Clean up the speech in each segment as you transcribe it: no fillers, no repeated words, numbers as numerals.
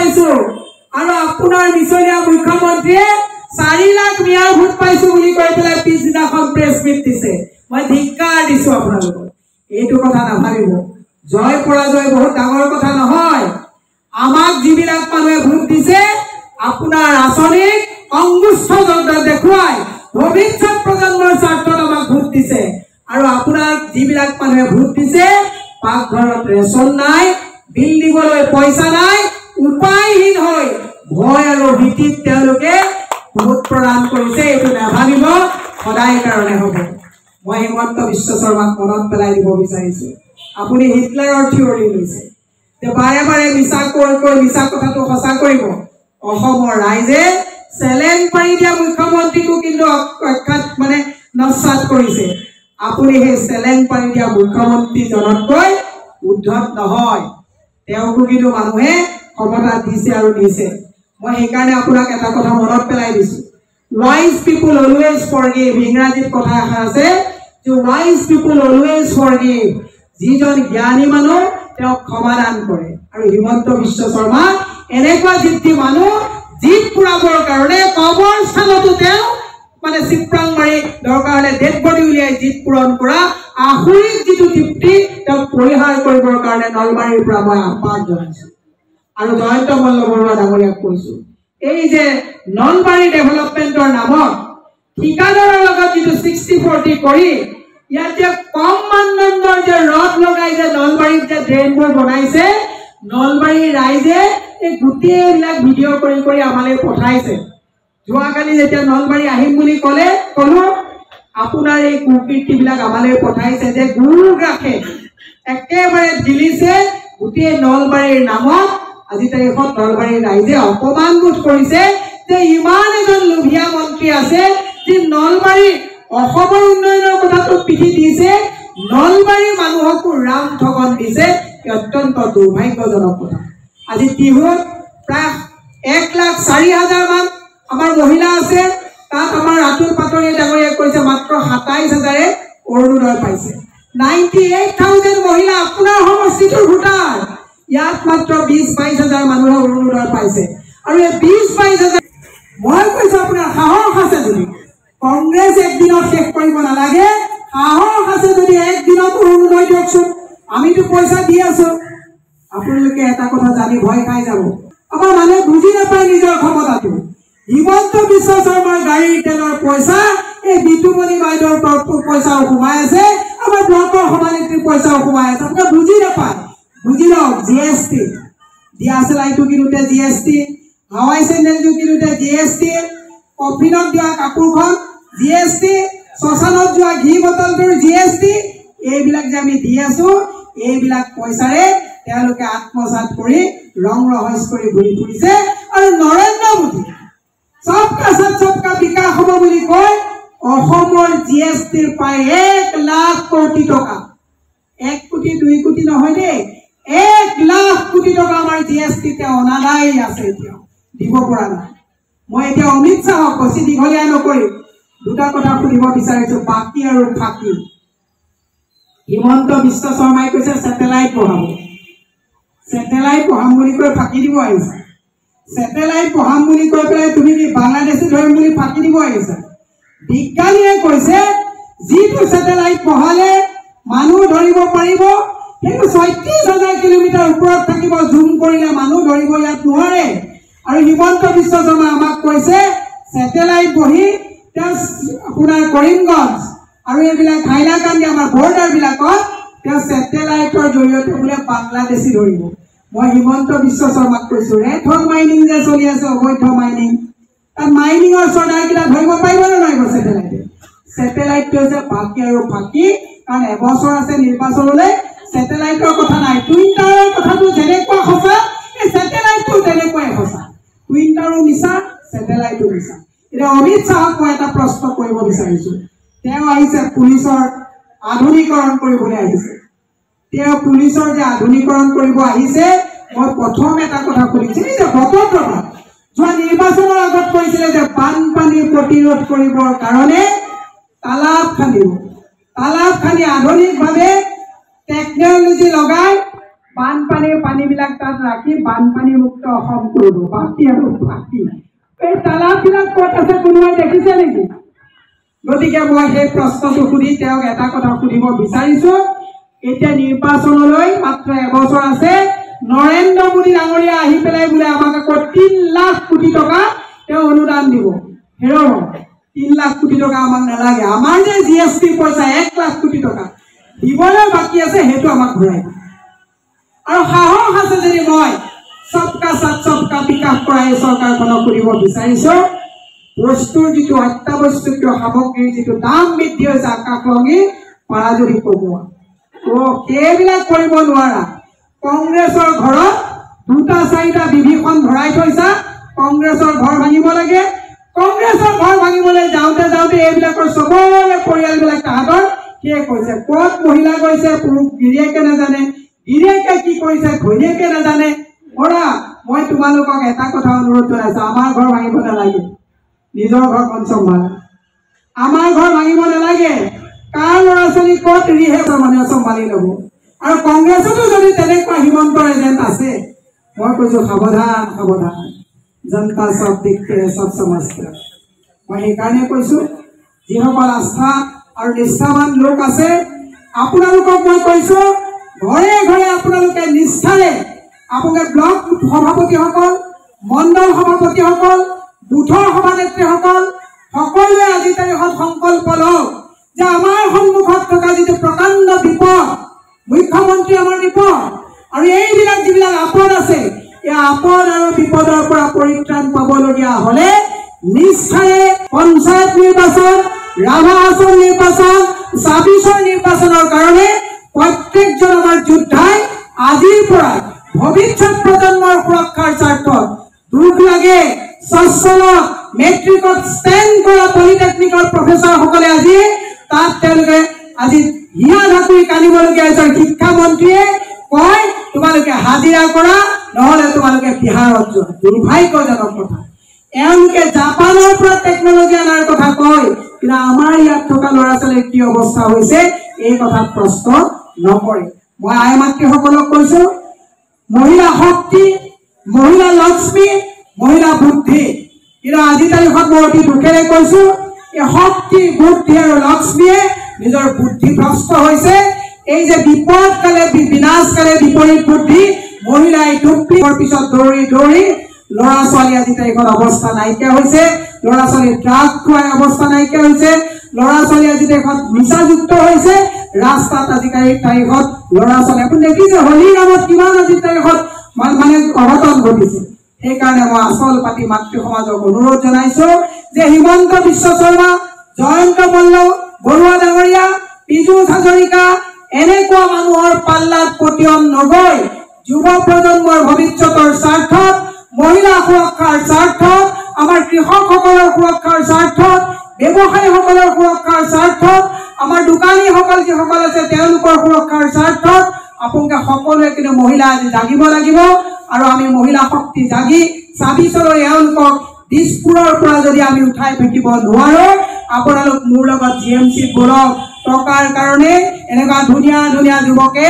পাইছো আৰু আপোনাৰ মিছলীয়া মুখ্যমন্ত্ৰীয়ে 4 লাখ মিয়াৰ ভোট পাইছো বুলি কৈ পেলাই পিছদিনাখন প্ৰেছ মিট দিছে মই ধিক্কাৰ দিছো আপোনালোকক এইটো কথা নাভাবিব জয় পৰাজয় বহুত ডাঙৰ কথা নহয় আমাক যিবিলাক মানুহে ভোট দিছে আপোনাৰ আঁচনিক অংগুষ্ঠ যন্ত্ৰ দেখুৱাই ভৱিষ্যত প্ৰজন্মৰ স্বাৰ্থত আমাক ভোট দিছে আৰু আপোনাৰ যিবিলাক মানুহে ভোট দিছে পাকঘৰত ৰেচন নাই বিল দিবলৈ পইচা নাই উপায়হীন হৈ ভয় আৰু ভীতিত তেওঁলোকে ভোট প্ৰদান কৰিছে এইটো নাভাবিব সদায় কাৰণে হ'ব মই হিমন্ত বিশ্ব শৰ্মাক মনত পেলাই দিব বিচাৰিছো আপুনি হিটলাৰৰ থিয়ৰি লৈছে যে বাৰে বাৰে মিছা কৈ মিছা কথাটো সঁচা কৰিব অসমৰ ৰাইজে চেলেঞ্জ পাৰি দিয়া মুখ্যমন্ত্ৰীকো কিন্তু অখ্যাত মানে নস্বাত কৰিছে আপুনি সেই চেলেঞ্জ পাৰি দিয়া মুখ্যমন্ত্ৰীজনতকৈ উদ্ধত নহয় তেওঁকো কিন্তু মানুহে ক্ষমতা দিছে আৰু দিছে মই সেইকাৰণে আপোনাক এটা কথা মনত পেলাই দিছো ওয়াইজ পিপল অলৱেজ ফৰগিভ ইংৰাজীত কথা এষাৰ আছে যে ওয়াইজ পিপল অলৱেজ ফৰগিভ যিজন জ্ঞানী মানুহ তেওঁক ক্ষমাদান কৰে আৰু হিমন্ত বিশ্ব শৰ্মা এনেকুৱা জিদ্দি মানুহ জিদ পুৰাবৰ কাৰণে কবৰ স্থানতো তেওঁ মানে চিপ্ৰাং মাৰি দৰকাৰ হ'লে ডেড বডি উলিয়াই জিদ পূৰণ কৰা আহুৰিক যিটো তৃপ্তি তেওঁক পৰিহাৰ কৰিবৰ কাৰণে নলবাৰীৰ পৰা মই আহ্বান জনাইছো আৰু জয়ন্ত মল্ল বৰুৱা ডাঙৰীয়াক কৈছো এই যে নলবাৰী ডেভেলপমেণ্টৰ নামত ঠিকাদাৰৰ লগত যিটো 60-40 কৰি ইয়াতে কম মানদণ্ডৰ যে ৰড লগাই যে নলবাৰীত যে ড্ৰেইনবোৰ বনাইছে নলবাৰীৰ ৰাইজে এই গোটেইবিলাক ভিডিঅ' কৰি আমালৈ পঠাইছে যোৱাকালি যেতিয়া নলবাৰী আহিম বুলি ক'লো আপোনাৰ এই কুকীৰ্তিবিলাক আমালৈ পঠাইছে যে গুৰু ৰাখে একেবাৰে দিলিছে গোটেই নলবাৰীৰ নামত আজি তাৰিখত নলবাৰীৰ ৰাইজে অপমানবোধ কৰিছে যে ইমান এজন লোভীয়া মন্ত্ৰী আছে যে নলবাৰী অসমৰ উন্নয়নৰ কথাটো পিঠি দিছে নলবাৰীৰ মানুহকো ৰাম ঠগন দিছে অত্যন্ত দুৰ্ভাগ্যজনক কথা আজি টিহুত প্ৰায় 1,04,000 মান আমাৰ মহিলা আছে তাত আমাৰ ৰাতুল পাটৰীয়া ডাঙৰীয়াই কৈছে মাত্ৰ 27,000 অৰুণোদয় পাইছে 98,000 মহিলা আপোনাৰ সমষ্টিটোৰ ভোটাৰ ইয়াত মাত্ৰ 20-22,000 মানুহে অৰুণোদয় পাইছে আৰু এই 20-22,000 মই কৈছো আপোনাৰ সাহস আছে যদি কংগ্ৰেছ একদিনত শেষ কৰিব নালাগে সাহস আছে যদি একদিনত অৰুণোদয় দিয়কচোন আমিতো পইচা দি আছো আপোনালোকে এটা কথা জানি ভয় খাই যাব আমাৰ মানুহে বুজি নাপায় নিজৰ ক্ষমতাটো হিমন্ত বিশ্ব শৰ্মাৰ গাড়ীৰ তেলৰ পইচা এই বিতুমণি বাইদেউৰ পইচাও সোমাই আছে আমাৰ ব্লকৰ সমানেত্ৰীৰ পইচাও সোমাই আছে আপোনালোকে বুজি নাপায় বুজি লওক জিএসটি দিয়া লাইটো কিনোতে জিএসটি হাৱাই চেণ্ডেলটো কিনোতে জিএসটি কফিনত দিয়া কাপোৰখন জিএসটি শ্মশানত যোৱা ঘি বটলটোৰ জিএসটি এইবিলাক যে আমি দি আছো এইবিলাক পইচাৰে তেওঁলোকে আত্মসাৎ কৰি ৰং ৰহস্য কৰি ঘূৰি ফুৰিছে আৰু নৰেন্দ্ৰ মোদী সবকা সাথ সবকা বিকাশ হ'ব বুলি কয় অসমৰ জিএসটিৰ প্ৰায় 1 লাখ কোটি টকা 1 কোটি 2 কোটি নহয় দেই 1 লাখ কোটি টকা আমাৰ জিএসটিতে অনাদায় আছে এতিয়া দিব পৰা নাই মই এতিয়া অমিত শাহক বেছি দীঘলীয়া নকৰি দুটা কথা সুধিব বিচাৰিছো বাকি আৰু ফাকি হিমন্ত বিশ্ব শৰ্মাই কৈছে স্যাটেলাইট পঢ়াম বুলি কৈ ফাকি দিব আহিছে স্যাটেলাইট পঢ়াম বুলি কৈ পেলাই তুমি কি বাংলাদেশে ধৰিম বুলি ফাকি দিব আহিছে বিজ্ঞানীয়ে কৈছে যিটো স্যাটেলাইট পঢ়ালে মানুহ ধৰিব পাৰিব কিন্তু 36,000 কিলোমিটাৰ ওপৰত থাকিব জুম কৰিলে মানুহ ধৰিব ইয়াত নোৱাৰে আৰু হিমন্ত বিশ্ব শৰ্মা আমাক কৈছে স্যাটেলাইট পঢ়ি আপোনাৰ কৰিমগঞ্জ আৰু এইবিলাক হাইলাকান্দি আমাৰ বৰ্ডাৰ বিলাকত তেওঁ স্যাটেলাইটৰ জৰিয়তে বোলে বাংলাদেশী ধৰিব মই হিমন্ত বিশ্ব শৰ্মাক কৈছো ৰেথৰ মাইনিং যে চলি আছে অবৈধ মাইনিং তাত মাইনিঙৰ চৰ্দাৰকেইটা ধৰিব পাৰিব নে নোৱাৰিব স্যাটেলাইটটো হৈছে বাকি আৰু ফাকি কাৰণ এবছৰ আছে নিৰ্বাচনলৈ স্যাটেলাইটৰ কথা নাই টুইটাৰৰ কথাটো যেনেকুৱা সঁচা এই স্যাটেলাইটটো তেনেকুৱাই সঁচা টুইটাৰো মিছা স্যাটেলাইটটো মিছা এতিয়া অমিত শাহক মই এটা প্ৰশ্ন কৰিব বিচাৰিছো তেওঁ আহিছে পুলিচৰ আধুনিকৰণ কৰিবলৈ আহিছে তেওঁ পুলিচৰ যে আধুনিকৰণ কৰিব আহিছে মই প্ৰথম এটা কথা সুধিছো যে বতৰটো যোৱা নিৰ্বাচনৰ আগত কৈছিলে যে বানপানী প্ৰতিৰোধ কৰিবৰ কাৰণে তালাব খান্দি আধুনিকভাৱে টেকনলজি লগাই বানপানীৰ পানীবিলাক তাত ৰাখি বানপানী মুক্ত অসম কৰিব বাকী আৰু বাকী এই তালাববিলাক ক'ত আছে কোনোবাই দেখিছে নেকি গতিকে মই সেই প্ৰশ্নটো সুধি তেওঁক এটা কথা সুধিব বিচাৰিছোঁ এতিয়া নিৰ্বাচনলৈ মাত্ৰ এবছৰ আছে নৰেন্দ্ৰ মোদী ডাঙৰীয়া আহি পেলাই বোলে আমাক আকৌ 3 লাখ কোটি টকা তেওঁ অনুদান দিব হেৰৌ 3 লাখ কোটি টকা আমাক নালাগে আমাৰ যে জিএসটি পইচা 1 লাখ কোটি টকা দিবলৈ বাকী আছে সেইটো আমাক ঘূৰাই আৰু সাহস আছে যদি মই সবকা সাথ সবকা বিকাশ কৰা এই চৰকাৰখনক কৰিব বিচাৰিছোঁ বস্তুৰ যিটো অত্যাৱশ্যকীয় সামগ্ৰীৰ যিটো দাম বৃদ্ধি হৈছে আকাশলংঘী পাৰা যদি কমোৱা সেইবিলাক কৰিব নোৱাৰা কংগ্ৰেছৰ ঘৰত 2-4টা বিভীষণ ভৰাই থৈছা কংগ্ৰেছৰ ঘৰ ভাঙিব লাগে কংগ্ৰেছৰ ঘৰ ভাঙিবলৈ যাওঁতে যাওঁতে এইবিলাকৰ চবৰে পৰিয়ালবিলাক তাহাঁতৰ কিয়ে কৈছে ক'ত মহিলা গৈছে পুৰুষ গিৰিয়েকে নাজানে গিৰিয়েকে কি কৰিছে ঘৈণীয়েকে নাজানে ওৰা মই তোমালোকক এটা কথা অনুৰোধ জনাইছোঁ আমাৰ ঘৰ ভাঙিব নালাগে নিজৰ ঘৰখন চম্ভালা আমাৰ ঘৰ ভাঙিব নালাগে কাৰ ল'ৰা ছোৱালী ক'ত ৰিহে মানে চম্ভালি ল'ব আৰু কংগ্ৰেছতো যদি তেনেকুৱা হিমন্তৰ এজেণ্ট আছে মই কৈছোঁ সাৱধান সাৱধান জনতা সব দেখতে সব সমজতে মই সেইকাৰণে কৈছোঁ যিসকল আস্থা আৰু নিষ্ঠাৱান লোক আছে আপোনালোকক মই কৈছোঁ ঘৰে ঘৰে আপোনালোকে নিষ্ঠাৰে আপোনালোকে ব্লক সভাপতিসকল মণ্ডল সভাপতিসকল বুথৰ সভানেত্ৰীসকল সকলোৱে আজি তাৰিখত সংকল্প লওক যে আমাৰ সন্মুখত থকা যিটো প্ৰকাণ্ড বিপদ মুখ্যমন্ত্ৰী আমাৰ বিপদ আৰু এইবিলাক যিবিলাক আপদ আছে এই আপদ আৰু বিপদৰ পৰা পৰিত্ৰাণ পাবলগীয়া হ'লে নিশ্চয় পঞ্চায়ত নিৰ্বাচন ৰাভা আসন নিৰ্বাচন ২৬ৰ নিৰ্বাচনৰ কাৰণে প্ৰত্যেকজন আমাৰ যোদ্ধাই আজিৰ পৰা ভৱিষ্যত প্ৰজন্মৰ সুৰক্ষাৰ স্বাৰ্থত দুখ লাগে সচলত মেট্ৰিকত ষ্টেণ্ড কৰা পলিটেকনিকৰ প্ৰফেচৰসকলে আজি তাত তেওঁলোকে আজি হিয়া ধাতুৰি কান্দিবলগীয়া হৈছে শিক্ষামন্ত্ৰীয়ে কয় তোমালোকে হাজিৰা কৰা নহ'লে তোমালোকে বিহাৰত যোৱা দুৰ্ভাগ্যজনক কথা এওঁলোকে জাপানৰ পৰা টেকনলজি অনাৰ কথা কয় কিন্তু আমাৰ ইয়াত থকা ল'ৰা ছোৱালীৰ কি অৱস্থা হৈছে এই কথাত প্ৰশ্ন নকৰে মই আই মাতৃসকলক কৈছোঁ মহিলা শক্তি মহিলা লক্ষ্মী মহিলা বুদ্ধি কিন্তু আজি তাৰিখত মই অতি দুখেৰে কৈছোঁ এই শক্তি বুদ্ধি আৰু লক্ষ্মীয়ে নিজৰ বুদ্ধি ভ্ৰষ্ট হৈছে এই যে বিপদকালে বিনাশকালে বিপৰীত বুদ্ধি মহিলাই দুৰ্নীতিৰ পিছত দৌৰি দৌৰি ল'ৰা ছোৱালী আজি তাৰিখত অৱস্থা নাইকিয়া হৈছে ল'ৰা ছোৱালী ড্ৰাগ খোৱাৰ অৱস্থা নাইকিয়া হৈছে ল'ৰা ছোৱালী আজি তাৰিখত নিচাযুক্ত হৈছে ৰাস্তাত আজিকালি তাৰিখত ল'ৰা ছোৱালী আপুনি দেখিছে হোলীৰ নামত কিমান আজি তাৰিখত মানে অঘটন ঘটিছে সেইকাৰণে মই আচল পাতি মাতৃ সমাজক অনুৰোধ জনাইছোঁ যে হিমন্ত বিশ্ব শৰ্মা জয়ন্ত মল্ল বৰুৱা ডাঙৰীয়া পীযুষ হাজৰিকা এনেকুৱা মানুহৰ পাল্লাত পতিয়ন নগৈ যুৱ প্ৰজন্মৰ ভৱিষ্যতৰ স্বাৰ্থত মহিলা সুৰক্ষাৰ স্বাৰ্থত আমাৰ কৃষকসকলৰ সুৰক্ষাৰ স্বাৰ্থত ব্যৱসায়ীসকলৰ সুৰক্ষাৰ স্বাৰ্থত আমাৰ দোকানীসকল যিসকল আছে তেওঁলোকৰ সুৰক্ষাৰ স্বাৰ্থত আপোনালোকে সকলোৱে কিন্তু মহিলা আজি জাগিব লাগিব আৰু আমি মহিলা শক্তি জাগি ২৬লৈ এওঁলোকক দিছপুৰৰ পৰা যদি আমি উঠাই ফেকিব নোৱাৰোঁ আপোনালোক মোৰ লগত GMC বলক টকাৰ কাৰণে এনেকুৱা ধুনীয়া ধুনীয়া যুৱকে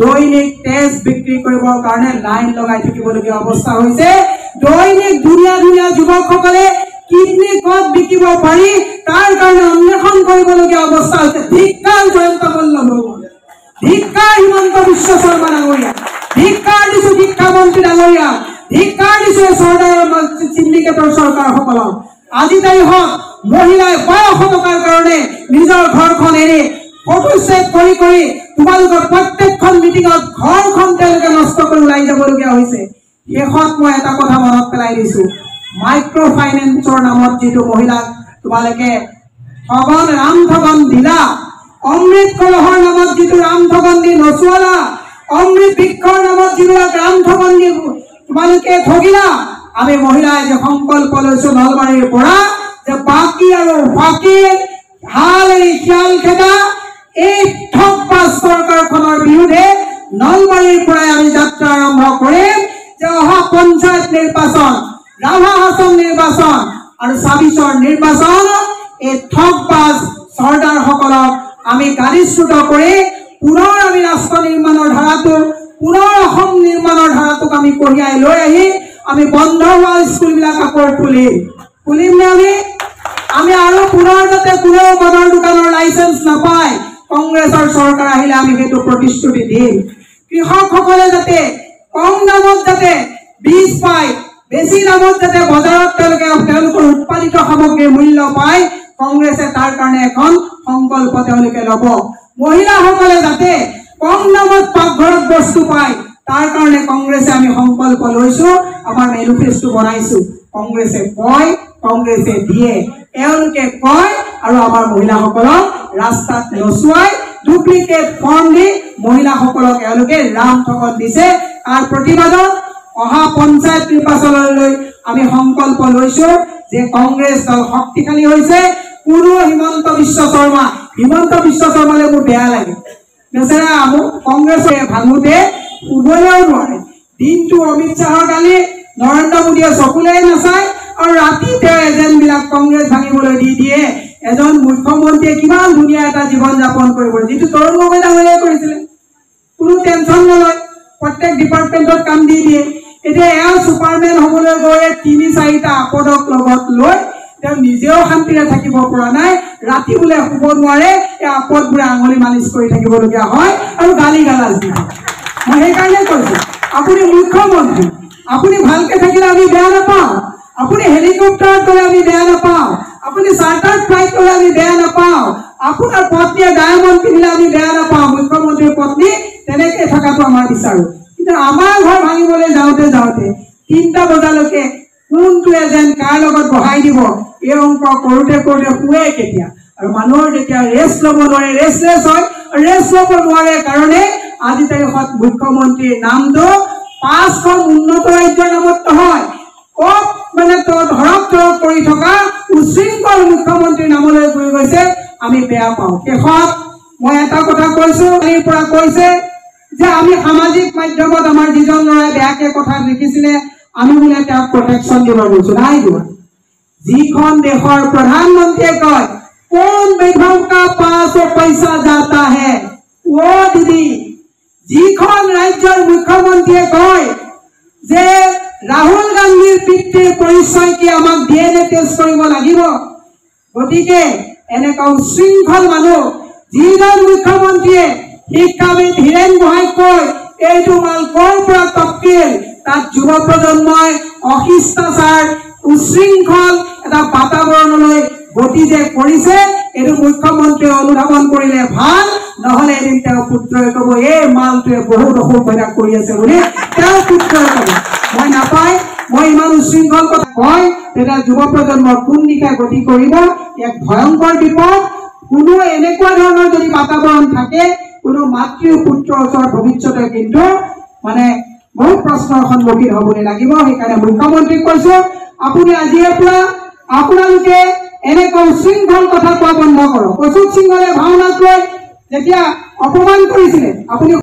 দৈনিক তেজ বিক্ৰী কৰিবৰ কাৰণে লাইন লগাই থাকিবলগীয়া অৱস্থা হৈছে দৈনিক ধুনীয়া ধুনীয়া যুৱকসকলে কিডনি ক'ত বিকিব পাৰি তাৰ কাৰণে অন্বেষণ কৰিবলগীয়া অৱস্থা হৈছে ধিক্কাৰ জয়ন্ত মল্ল বৰুৱা ধিক্কাৰ হিমন্ত বিশ্ব শৰ্মা ডাঙৰীয়া ধিক্কাৰ দিছোঁ শিক্ষামন্ত্ৰী ডাঙৰীয়া ধিক্কাৰ দিছোঁ চৰকাৰৰ চিণ্ডিকেটৰ চৰকাৰসকলক আজি তাৰিখত মহিলাই ১২০০ টকাৰ কাৰণে নিজৰ ঘৰখন এৰি ফটোছেট কৰি কৰি তোমালোকৰ প্ৰত্যেকখন মিটিঙত ঘৰখন তেওঁলোকে নষ্ট কৰি ওলাই যাবলগীয়া হৈছে শেষত মই এটা কথা মনত পেলাই দিছোঁ মাইক্ৰ ফাইনেন্সৰ নামত যিটো মহিলাক তোমালোকে ঠগন ৰাম ঠগন দিলা অমৃত কলহৰ নামত যিটো ৰাম ঠগন দি নচুৱালা অমৃত বৃক্ষৰ নামত যিবিলাক ৰাম ঠগন দি তোমালোকে ঠগিলা আমি মহিলাই যে সংকল্প লৈছোঁ নলবাৰীৰ পৰা যে বাকী আৰু ফাঁকি হাল এৰি শিয়াল খেদা এই ঠগবাজ চৰকাৰখনৰ বিৰুদ্ধে নলবাৰীৰ পৰাই আমি যাত্ৰা আৰম্ভ কৰিম যে অহা পঞ্চায়ত নিৰ্বাচন ৰাভা আসন নিৰ্বাচন আৰু ২৬ৰ নিৰ্বাচন এই ঠগবাজ চৰ্দাৰসকলক আমি গাড়ীচ্যুত কৰি পুনৰ আমি ৰাষ্ট্ৰ নিৰ্মাণৰ ধাৰাটো পুনৰ অসম নিৰ্মাণৰ ধাৰাটোক আমি কঢ়িয়াই লৈ আহি আমি বন্ধ হোৱা স্কুলবিলাক আকৌ খুলিম নে আমি আৰু পুনৰ যাতে কোনো মদৰ দোকানৰ লাইচেন্স নাপায় কংগ্ৰেছৰ চৰকাৰ আহিলে আমি সেইটো প্ৰতিশ্ৰুতি দিম কৃষকসকলে যাতে কম দামত যাতে বীজ পায় বেছি দামত যাতে বজাৰত তেওঁলোকৰ উৎপাদিত সামগ্ৰীৰ মূল্য পায় কংগ্ৰেছে তাৰ কাৰণে এখন সংকল্প তেওঁলোকে ল'ব মহিলাসকলে যাতে কম দামত পাকঘৰত বস্তু পায় তাৰ কাৰণে কংগ্ৰেছে আমি সংকল্প লৈছো আমাৰ মেনিফেষ্টো বনাইছো কংগ্ৰেছে কয় কংগ্ৰেছে দিয়ে এওঁলোকে কয় আৰু আমাৰ মহিলাসকলক ৰাস্তাত নচুৱাই ডুপ্লিকেট ফৰ্ম দি মহিলাসকলক এওঁলোকে ৰাম ঠগন দিছে তাৰ প্ৰতিবাদত অহা পঞ্চায়ত নিৰ্বাচনলৈ আমি সংকল্প লৈছো যে কংগ্ৰেছ দল শক্তিশালী হৈছে কোনো হিমন্ত বিশ্ব শৰ্মালৈ মোৰ বেয়া লাগে বেচাৰা কংগ্ৰেছে ভাঙোতে শুবলৈও নোৱাৰে দিনটো অমিত শ্বাহৰ গালি নৰেন্দ্ৰ মোদীয়ে চকুলেই নাচায় আৰু ৰাতি তেওঁ এজেণ্টবিলাক কংগ্ৰেছ ভাঙিবলৈ দি দিয়ে এজন মুখ্যমন্ত্ৰীয়ে কিমান ধুনীয়া এটা জীৱন যাপন কৰিব যিটো তৰুণ গগৈ ডাঙৰীয়াই কৰিছিলে কোনো টেনশ্যন নলয় প্ৰত্যেক ডিপাৰ্টমেণ্টত কাম দি দিয়ে এতিয়া এওঁ ছুপাৰমেন হ'বলৈ গৈ ৩-৪টা আপদক লগত লৈ তেওঁ নিজেও শান্তিৰে থাকিব পৰা নাই ৰাতি বোলে শুব নোৱাৰে এই আপদবোৰে আঙুলি মালিচ কৰি থাকিবলগীয়া হয় আৰু গালি গালাজ দিয়ে মই সেইকাৰণে কৈছো আপুনি মুখ্যমন্ত্ৰী আপুনি ভালকে থাকিলে আমি বেয়া নাপাওঁ আপুনি হেলিকপ্টাৰত গ'লে আমি বেয়া নাপাওঁ আপুনি চাৰ্টাৰ্ড ফ্লাইট গ'লে আমি বেয়া নাপাওঁ আপোনাৰ পত্নীয়ে ডায়মণ্ড পিন্ধিলে আমি বেয়া নাপাওঁ মুখ্যমন্ত্ৰীৰ পত্নী তেনেকৈ থকাটো আমাৰ বিচাৰো কিন্তু আমাৰ ঘৰ ভাঙিবলৈ যাওঁতে ৩টা বজালৈকে কোনটোৱে যেন কাৰ লগত বহাই দিব এই অংক কৰোঁতে শুৱে কেতিয়া আৰু মানুহৰ যেতিয়া ৰেষ্ট ল'ব নোৱাৰে ৰেষ্টলেছ হয় ৰেষ্ট ল'ব নোৱাৰে কাৰণে আজি তাৰিখত মুখ্যমন্ত্ৰীৰ নামটো 5খন উন্নত ৰাজ্যৰ নামত নহয় মানে ধৰক কৰি থকা উশৃংখল মুখ্যমন্ত্ৰীৰ নামলৈ গৈ গৈছে আমি বেয়া পাওঁ শেষত মই এটা কথা কৈছো কালিৰ পৰা কৈছে যে আমি সামাজিক মাধ্যমত আমাৰ যিজন ল'ৰাই বেয়াকে কথা লিখিছিলে আমি বোলে তেওঁক প্ৰটেকশ্যন দিব গৈছো নাই দিয়া যিখন দেশৰ প্ৰধানমন্ত্ৰীয়ে কয় কোন বিভাগ কা পাছ পইচা যাতা হে ও দিদি যিখন ৰাজ্যৰ মুখ্যমন্ত্ৰীয়ে কয় যে ৰাহুল গান্ধীৰ পিতৃৰ পৰিচয় কি আমাক DNA টেষ্ট কৰিব লাগিব গতিকে এনেকুৱা উশৃংখল মানুহ যিজন মুখ্যমন্ত্ৰীয়ে শিক্ষাবিদ হীৰেন গোহাঁইক কয় এইটো মাল কৰ পৰা তপকিল তাত যুৱ প্ৰজন্মই অশিষ্টাচাৰ উশৃংখল এটা বাতাবৰণলৈ গতি যে কৰিছে এইটো মুখ্যমন্ত্ৰীয়ে অনুধাৱন কৰিলে ভাল নহ'লে এদিন তেওঁ পুত্ৰই ক'ব এই মালটোৱে বহুত অসুবিধা কৰি আছে বুলি তেওঁ পুত্ৰই ক'ব মই নাপায় মই ইমান উশৃংখল কথা কয় তেতিয়া যুৱ প্ৰজন্মৰ কোন দিশে গতি কৰিব এক ভয়ংকৰ বিপদ কোনো এনেকুৱা ধৰণৰ যদি বাতাবৰণ থাকে কোনো মাতৃ পুত্ৰৰ ওচৰত ভৱিষ্যতে কিন্তু মানে বহুত প্ৰশ্নৰ সন্মুখীন হ'বলৈ লাগিব সেইকাৰণে মুখ্যমন্ত্ৰীক কৈছো আপুনি আজিৰে পৰা আপোনালোকে এনেকুৱা উশৃংখল কথা কোৱা বন্ধ কৰক অশোক সিংহলে ভাওনাক লৈ যেতিয়া অপমান কৰিছিলে আপুনি